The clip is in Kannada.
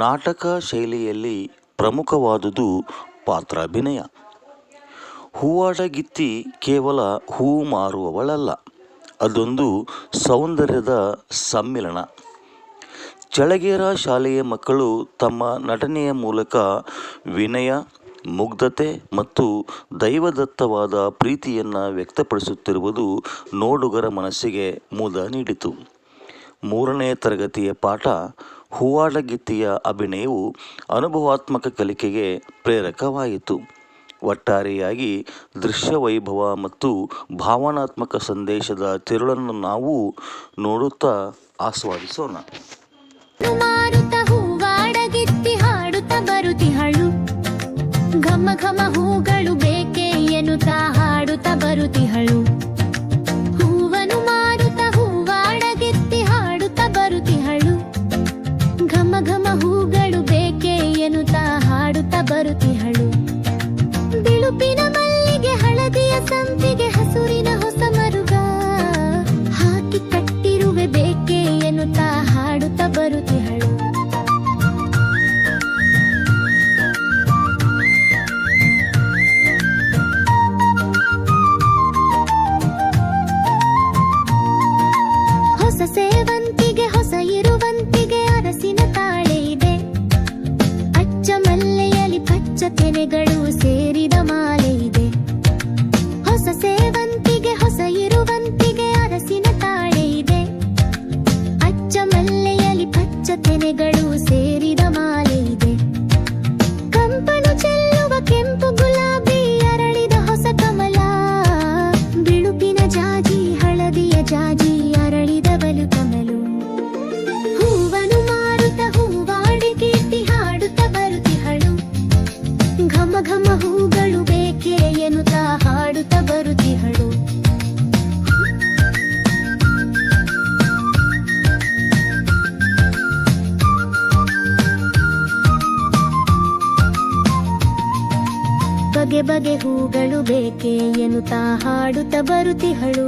ನಾಟಕ ಶೈಲಿಯಲ್ಲಿ ಪ್ರಮುಖವಾದುದು ಪಾತ್ರಾಭಿನಯ. ಹೂವಾಡಗಿತ್ತಿ ಕೇವಲ ಹೂ ಮಾರುವವಳಲ್ಲ, ಅದೊಂದು ಸೌಂದರ್ಯದ ಸಮ್ಮಿಲನ. ಚಳಗೇರ ಶಾಲೆಯ ಮಕ್ಕಳು ತಮ್ಮ ನಟನೆಯ ಮೂಲಕ ವಿನಯ, ಮುಗ್ಧತೆ ಮತ್ತು ದೈವದತ್ತವಾದ ಪ್ರೀತಿಯನ್ನು ವ್ಯಕ್ತಪಡಿಸುತ್ತಿರುವುದು ನೋಡುಗರ ಮನಸ್ಸಿಗೆ ಮುದ ನೀಡಿತು. 3ನೇ ತರಗತಿಯ ಪಾಠ ಹೂವಾಡಗಿತ್ತಿಯ ಅಭಿನಯವು ಅನುಭವಾತ್ಮಕ ಕಲಿಕೆಗೆ ಪ್ರೇರಕವಾಯಿತು. ಒಟ್ಟಾರೆಯಾಗಿ ದೃಶ್ಯವೈಭವ ಮತ್ತು ಭಾವನಾತ್ಮಕ ಸಂದೇಶದ ತಿರುಳನ್ನು ನಾವು ನೋಡುತ್ತಾ ಆಸ್ವಾದಿಸೋಣ. ಹೂವಾಡಗಿತ್ತಿ ಹಾಡುತ್ತಾ ಬರುತ್ತಿಹಳು, ಘಮ ಘಮ ಹೂಗಳು ಬೇಕೆ ಎನ್ನುತ್ತಾ ಹಾಡುತ್ತಾ ಬರುತ್ತಿಹಳು. ಹೂವನು ಮಾರುತ್ತಾ ಹೂವಾಡಗಿತ್ತಿ ಹಾಡುತ್ತಾ ಬರುತ್ತಿಹಳು, ಘಮ ಘಮ ಹೂಗಳು ಬೇಕೆ ಎನ್ನುತ್ತಾ ಹಾಡುತ್ತಾ ಬರುತ್ತಿಹಳು. ಬಿಳುಪಿನ ಮಲ್ಲಿಗೆ, ಹಳದಿಯ ಸಂಪಿಗೆ, ಹಸುರಿನ ಹೊಸ ಮರುಗ ಹಾಕಿ ಕಟ್ಟಿರುವೆ ಬೇಕೆ ಎನ್ನುತ್ತಾ ಹಾಡುತ್ತಾ ಬರುತ್ತಿಹಳು. ಹೊಸ ಸೇವಂತಿಗೆ, ಹೊಸ ಇರುವಂತಿಗೆ, ಅರಸಿನ ತಾಳೆ ಇದೆ, ಅಚ್ಚ ಮಲ್ಲೆಯಲ್ಲಿ ಪಚ್ಚ ತೆನೆಗಳು ಸೇರಿದ ಮಾಲೆ ಇದೆ. ಹೊಸ ಸೇವಂತಿಗೆ, ಹೊಸ ಇರುವಂತಿಗೆ, ಅರಸಿನ ತಾಳೆ ಇದೆ, ಅಚ್ಚ ಮಲ್ಲೆಯಲ್ಲಿ ಪಚ್ಚ ತೆನೆಗಳು ಸೇರಿದ ಮಾಲೆ ಇದೆ. ಕಂಪನು ಚೆಲ್ಲುವ ಕೆಂಪು ಗುಲಾಬಿ, ಅರಳಿದ ಹೊಸ ಕಮಲ, ಬಿಳುಪಿನ ಜಾಜಿ, ಹಳದಿಯ ಜಾಜಿ, ಅರಳಿದ ಬಲು ಕಮಲು. ಹೂವನು ಮಾರುತ್ತಾ ಹೂವಾಡಗಿತ್ತಿ ಹಾಡುತ್ತಾ ಬರುತ್ತಿಹಳು, ಘಮ ಘಮ ಹೂಗಳು ಬೇಕೆ ಎನ್ನುತ್ತಾ ಹಾಡುತ್ತಾ ಬರುತ್ತಿಹಳು. ಬಗೆ ಬಗೆ ಹೂಗಳು ಬೇಕೆ ಎನ್ನುತ್ತಾ ಹಾಡುತ್ತಾ ಬರುತ್ತಿಹಳು.